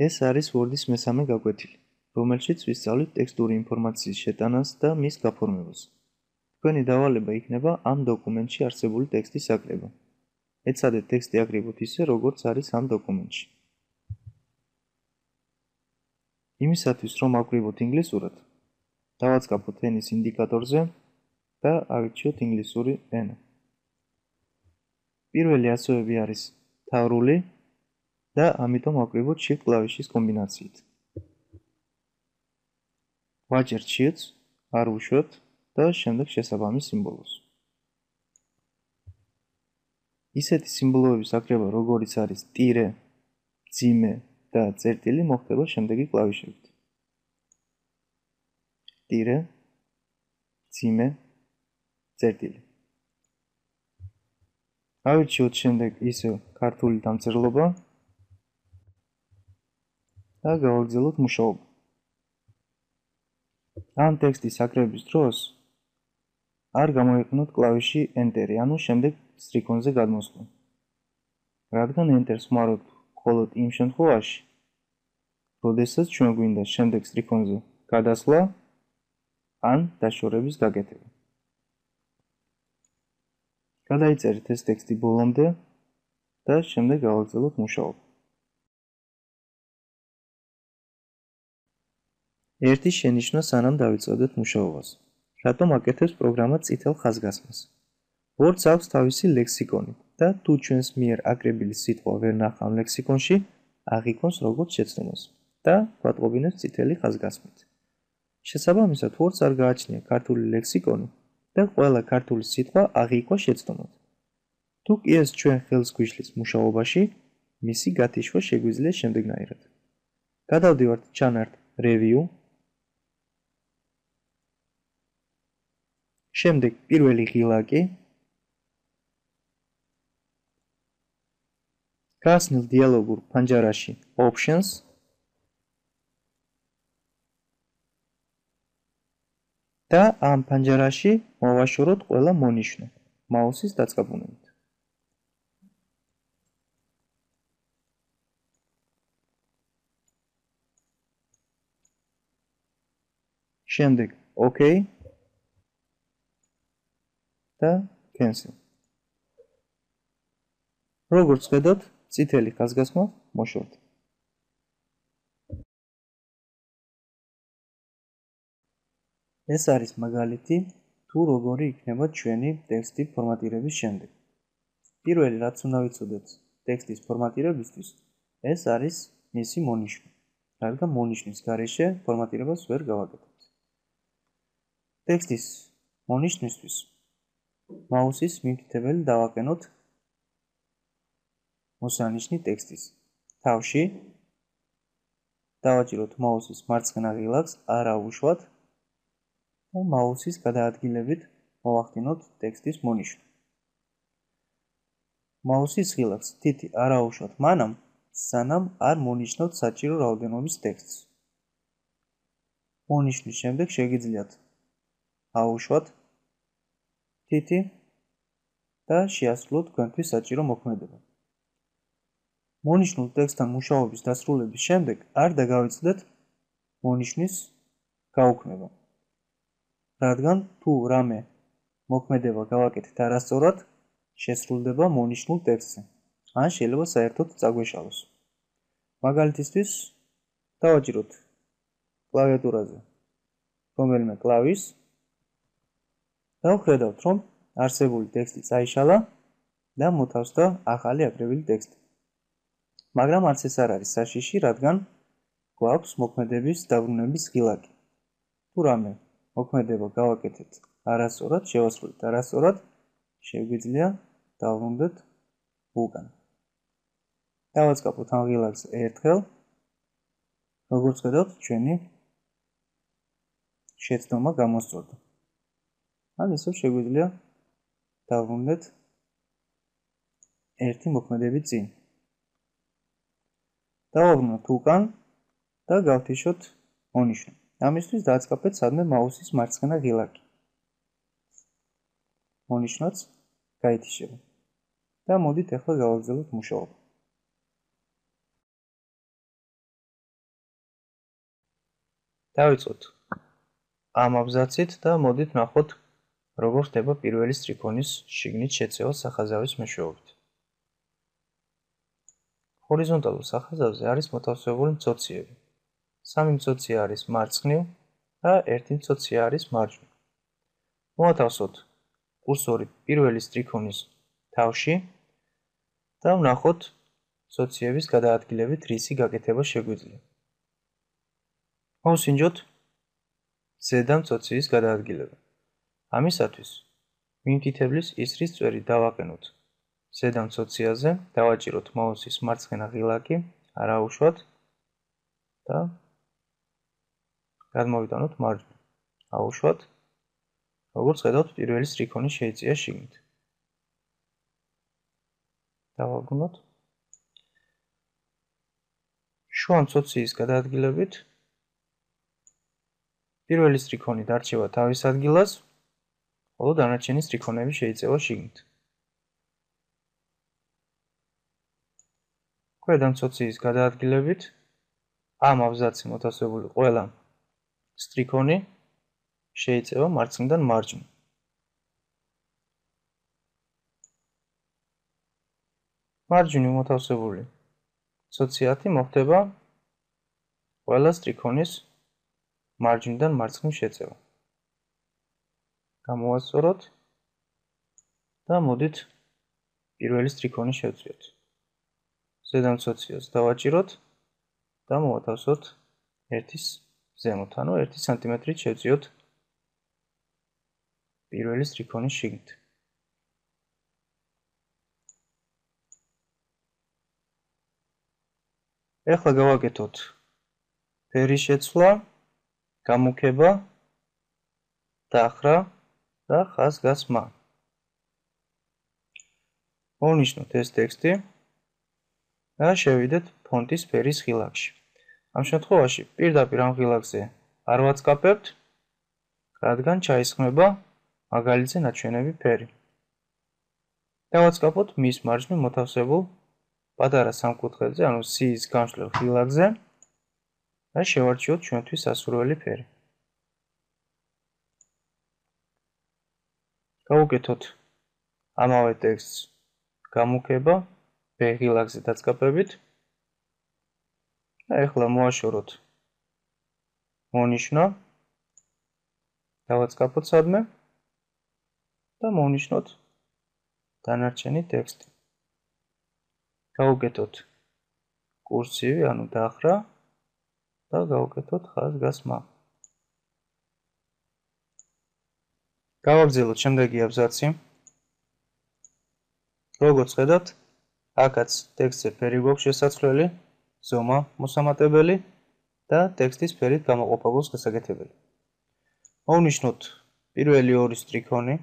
ეს არის Word-ის მესამე გაკვეთილი, რომელშიც ვისწავლით ტექსტური ინფორმაციის შეტანას და მის გაფორმებას. თქვენი დავალება იქნება ამ დოკუმენტში არსებული ტექსტის აკრება. ეცადეთ ტექსტი აკრიბოთ ისე, როგორც არის ამ დოკუმენტში. იმისათვის, რომ ავკრიბოთ ინგლისურად, დავაწყაფოთ ენის ინდიკატორზე და ავირჩიოთ ინგლისური ენა. პირველი ასოები არის მთავრული და ამიტომ ავკრიბოთ Shift კლავიშის კომბინაციით. ვაჭერთ Shift-ს, არ ვუშვათ და შემდეგ შესაბამის სიმბოლოს. ისეთი სიმბოლოების აკრება, როგორიც არის ტირე, მძიმე და წერტილი, მოხდება შემდეგი კლავიშებით. ტირე, მძიმე, წერტილი. ავირჩიოთ შემდეგ ისევ ქართული დამწერლობა და გავაგრძელოთ მუშაობა. ამ ტექსტის აკრების დროს არ გამოიყენოთ კლავიში Enter-ი, ანუ შემდეგ სტრიქონზე გადმოსვლა. რადგან Enter-ს ვმაროთ მხოლოდ იმ შემთხვევაში, როდესაც ჩვენ გვინდა შემდეგ სტრიქონზე გადასვლა ან დაშორების გაკეთება. გადაიწერეთ ეს ტექსტი ბოლომდე და შემდეგ გავაგრძელოთ მუშაობა. ერთი შენიშვნა სანამ დავიწყებდეთ მუშაობას. რატომ აკეთებს პროგრამა წითელ ხაზგასმას? Word-ს აქვს თავისი ლექსიკონი და თუ ჩვენს მიერ აკრებილი სიტყვა ვერ ნახავ ლექსიკონში, აღიქონს როგორც შეცდომას და გვატყობინებს წითელი ხაზგასმით. შესაბამისად, Word-ს არ გააჩნია ქართული ლექსიკონი და ყველა ქართული სიტყვა აღიქვა შეცდომად. თუ კი ეს ჩვენ ხელს გვიშლის მუშაობაში, მისი გათიშვა შეგვიძლია შემდეგნაირად. გადავდივართ ჩანართ Review. შემდეგ პირველი ღილაკი. გასნილ დიალოგურ ფანჯარაში Options. და ამ ფანჯარაში მოვაშოროთ ყველა მონიშნო მაუსის დაწყაბუნებით. შემდეგ OK და Cancel. როგორც ხედავთ, წითელი ხაზგასმა მოშორდა. ეს არის მაგალითი თუ როგორი იქნება ჩვენი ტექსტი ფორმატირების შემდეგ. პირველი რაც უნდა ვიცოდეთ ტექსტის ფორმატირებისთვის, ეს არის მისი მონიშნო, რადგან მონიშნის გარეშე ფორმატირებას ვერ გავაკეთებთ. ტექსტის მონიშნისთვის მაუსის მიმტკიცებელი დავაყენოთ მოსანიშნი ტექსტის თავში, დავაჭიროთ მაუსის მარცხენა ღილაკს, არ ავუშვათ და მაუსის გადაადგილებით მოვახდინოთ ტექსტის მონიშნო. მაუსის ღილაკს თითი არ ავუშვათ მანამ, სანამ არ მონიშნავთ საჭირო რაოდენობის ტექსტს. მონიშნის შემდეგ შეგიძლიათ აუშვათ თითი და შეასრულოთ თქვენთვის საჭირო მოქმედება. მონიშნულ ტექსტთან მუშაობის დასრულების შემდეგ არ დაგავიწყდეთ მონიშნის გაუქმება. რადგან თუ რამე მოქმედება გავაკეთეთ არასწორად, შესრულდება მონიშნულ ტექსტზე, ან შეიძლება საერთოდ წაგვეშალოს. მაგალითისთვის დავაჭიროთ კლავიატურაზე რომელიმე კლავიშს და ვხედავთ, რომ არსებული ტექსტი წაიშალა და მოთავსდა ახალი აკრებილი ტექსტი. მაგრამ არც ეს არ არის საშიში, რადგან გვაქვს მოქმედების დაბრუნების ღილაკი. თუ რამე მოქმედება გავაკეთეთ არასწორად, შევასრულეთ არასწორად, შეგვიძლია დავბრუნდეთ უკან. დავაწყაპოთ ამ ღილაკს ერთხელ, როგორც ხედავთ, ჩვენი შეცდომა გამოსწორდა. ან ისევ შეგვიძლია დავბრუნდეთ ერთი მოქმედებით წინ. დავაბრუნოთ უკან და გავთიშოთ მონიშნო. ამისთვის დააწყაფეთ სადმე მაუსის მარცხენა ღილაკი. მონიშნოც გაითიშება. და მოდით ახლა გავაგრძელოთ მუშაობა. დავიწყოთ ამ აბზაცით და მოდით ნახოთ როგორ ხდება პირველი სტრიქონის შიგნით შეცევა სახაზავის მეშვეობით. ჰორიზონტალურ სახაზავზე არის მოთავსებული მცოციები. 3 მცოცია არის მარცხნივ და 1 მცოცია არის მარჯვნივ. მოვათავსოთ კურსორი პირველი სტრიქონის თავში და ვნახოთ მცოციების გადაადგილებით რისი გაკეთება შეგვიძლია. მოვსინჯოთ ზედა მცოციის გადაადგილება. ამისათვის მიმტითებლის ისრის წვერი დავაყენოთ ზედა მცოციაზე, დავაჭიროთ მაუსის მარცხენა ღილაკი, არაუშვათ და გადმოვიტანოთ მარჯვნივ. აუშვათ, როგორც ხედავთ, პირველი სტრიქონი შეიწია შიგნით. დავაბრუნოთ. შუა მცოციის გადაადგილებით პირველი სტრიქონი დარჩება თავის ადგილას, ხოლო დანარჩენი სტრიქონები შეიწევა შიგნით. ქვედა მცოციის გადაადგილებით ამ აბზაცში მოთავსებული ყველა სტრიქონი შეიწევა მარცხნიდან მარჯვნივ. მარჯვნივ მოთავსებული მცოციათი მოხდება ყველა სტრიქონის მარჯვნიდან მარცხნივ შეწევა. გამოვასწოროთ და მოდით პირველი სტრიქონი შევწიოთ. ზედა მცოციას დავაჭიროთ და მოვათავსოთ ერთის ზემოთ, ანუ 1 სანტიმეტრით შევწიოთ პირველი სტრიქონის შიგნით. ეხლა გავაკეთოთ ფერის შეცვლა, გამუქება, დახრა და ხაზგასმა. მოვნიშნოთ ეს ტექსტი და შევიდეთ ფონტის ფერის ღილაკში. ამ შემთხვევაში პირდაპირ ამ ღილაკზე არ ვაწყაპებთ, რადგან ჩაისხმება მაგალითზე ნაჩვენები ფერი. დავაწყაპოთ მის მარჯვნივ მოთავსებულ პატარა სამკუთხედზე, ანუ C-ის გამშლელ ღილაკზე და შევარჩიოთ ჩვენთვის სასურველი ფერი. გავუკეთოთ ამავე ტექსტს გამუქება B ღილაკზე დაწყაპებით და ეხლა მოვაშოროთ მონიშნო, დავაწყაპოთ სადმე და მოვნიშნოთ დანარჩენი ტექსტი. გავუკეთოთ კურსივი, ანუ დახრა და გავუკეთოთ ხაზგასმა. გავაგრძელოთ შემდეგი აბზაცი. როგორც ხედავთ, აქაც ტექსტზე ფერი გვაქვს შესაძლებელი, ზომა მოსამატებელი და ტექსტის ფერით გამოყოფა გვაქვს გასაკეთებელი. მოვნიშნოთ პირველი ორი სტრიქონი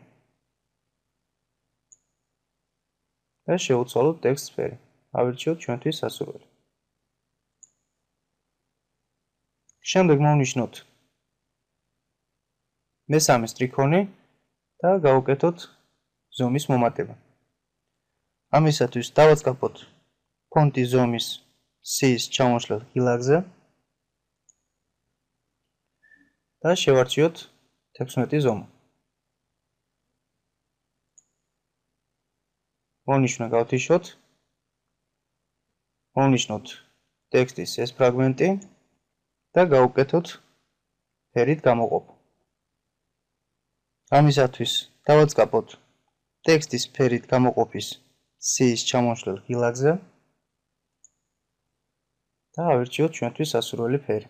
და შევუცვალოთ ტექსტს ფერი. ავირჩიოთ ჩვენთვის სასურველი. შემდეგ მოვნიშნოთ მესამე სტრიქონი და გავუკეთოთ ზომის მომატება. ამისათვის დავაწყაპოთ ფონტის ზომის C-ის ჩამოშლილ ღილაკზე და შევარჩიოთ 16 ზომა. მოვნიშნოთ გავთიშოთ. მოვნიშნოთ ტექსტის ეს ფრაგმენტი და გავუკეთოთ ფერით გამოყოფა. ამისათვის დავაწყაპოთ ტექსტის ფერით გამოყოფის C-ის ჩამოშლილ ღილაკზე და ავირჩიოთ ჩვენთვის სასურველი ფერი.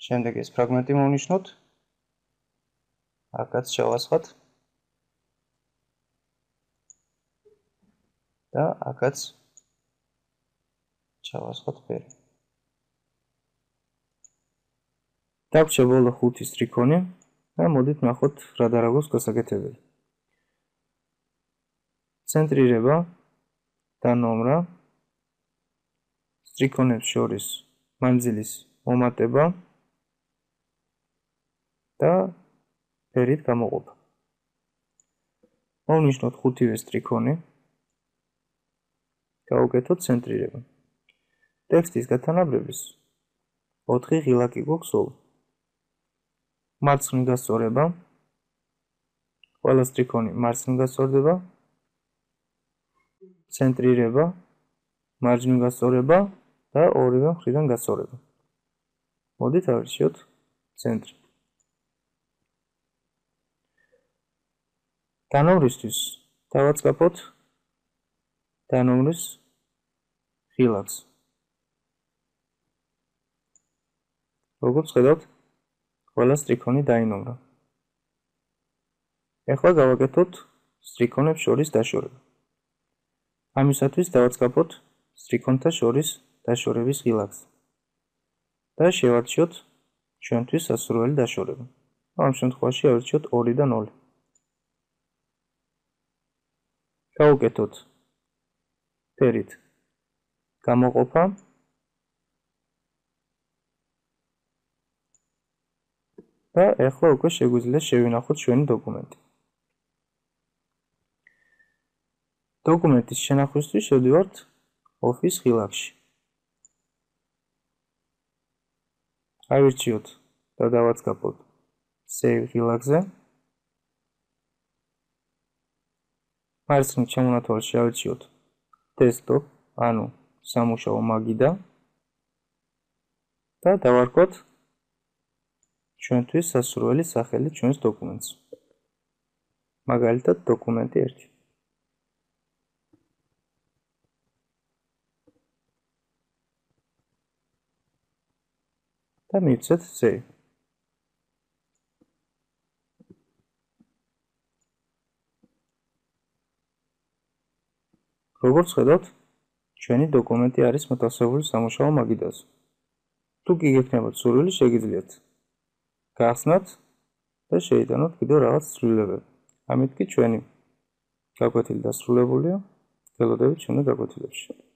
შემდეგ ეს ფრაგმენტი მოვნიშნოთ. აქაც შევასხათ და აქაც ჩავასხოთ ფერი. დაგვრჩა ბოლო 5 სტრიქონი და მოდით ნახოთ რა და რა გვაქვს გასაკეთებელი. ცენტრირება და ნომრა, სტრიქონებს შორის მანძილის მომატება და ფერით გამოყოფა. მოვნიშნოთ ხუთივე სტრიქონი. გავუკეთოთ ცენტრირება. ტექსტის გათანაბრების 4 ღილაკი გვაქვს სულ. მარცხნივ გასწორება. ყველა სტრიქონი მარცხნივ გასწორდება. ცენტრირება, მარჯვნივ გასწორება და ორივე მხრიდან გასწორება. მოდით ავირჩიოთ ცენტრი. დანოვრისთვის დავაწყაპოთ დანოვრის ღილაკს. როგორც ხედავთ, ყველა სტრიქონი დაინოვრა. ეხლა გავაკეთოთ სტრიქონებს შორის დაშორება. ამისათვის დავაწყაპოთ სტრიქონთა შორის დაშორების ღილაკს და შევარჩიოთ ჩვენთვის სასურველი დაშორება. ამ შემთხვევაში ავირჩიოთ 2 და 0. გავუკეთოთ ფერით გამოყოფა და ეხლა უკვე შეგვიძლია შევინახოთ ჩვენი დოკუმენტი. დოკუმენტის შენახვისთვის შევდივართ Office ღილაკში. ავირჩიოთ და დავაწყაპოთ Save ღილაკზე. მარცხნივ ჩამონათვალში ავირჩიოთ Desktop, ანუ სამუშაო მაგიდა და დავარქვათ ჩვენთვის სასურველი სახელი ჩვენს დოკუმენტს. მაგალითად დოკუმენტი 1. და მივცეთ Save. როგორც ხედავთ, ჩვენი დოკუმენტი არის მოთავსებული სამუშაო მაგიდაზე. თუ კი გექნებათ სურვილი, შეგიძლიათ გახსნათ და შეიტანოთ კიდევ რაღაც ცვლილებები. ამით კი ჩვენი გაკვეთილი დასრულებულია. ველოდებით შემდეგ გაკვეთილებში.